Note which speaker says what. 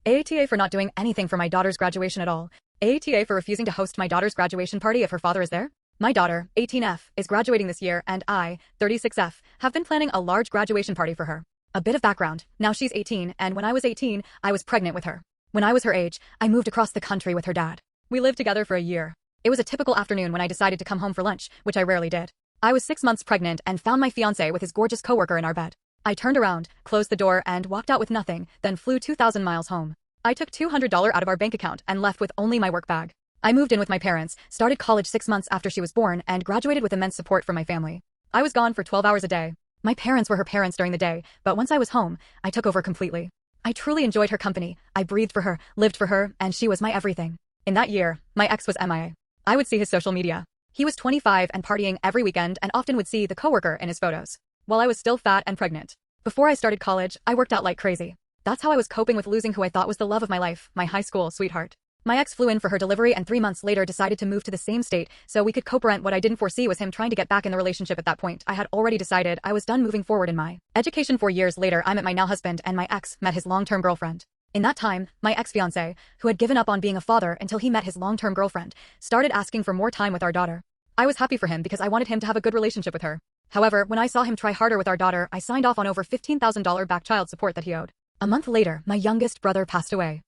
Speaker 1: AITA for not doing anything for my daughter's graduation at all. AITA for refusing to host my daughter's graduation party if her father is there. My daughter, 18F, is graduating this year and I, 36F, have been planning a large graduation party for her. A bit of background, now she's 18 and when I was 18, I was pregnant with her. When I was her age, I moved across the country with her dad. We lived together for a year. It was a typical afternoon when I decided to come home for lunch, which I rarely did. I was 6 months pregnant and found my fiancé with his gorgeous coworker in our bed. I turned around, closed the door and walked out with nothing, then flew 2,000 miles home. I took $200 out of our bank account and left with only my work bag. I moved in with my parents, started college 6 months after she was born, and graduated with immense support from my family. I was gone for 12 hours a day. My parents were her parents during the day, but once I was home, I took over completely. I truly enjoyed her company. I breathed for her, lived for her, and she was my everything. In that year, my ex was MIA. I would see his social media. He was 25 and partying every weekend and often would see the coworker in his photos. While I was still fat and pregnant. Before I started college, I worked out like crazy. That's how I was coping with losing who I thought was the love of my life, my high school sweetheart. My ex flew in for her delivery and 3 months later decided to move to the same state so we could co-parent. What I didn't foresee was him trying to get back in the relationship at that point. I had already decided I was done moving forward in my education. 4 years later, I met my now husband and my ex met his long-term girlfriend. In that time, my ex-fiancé, who had given up on being a father until he met his long-term girlfriend, started asking for more time with our daughter. I was happy for him because I wanted him to have a good relationship with her. However, when I saw him try harder with our daughter, I signed off on over $15,000 back child support that he owed. A month later, my youngest brother passed away.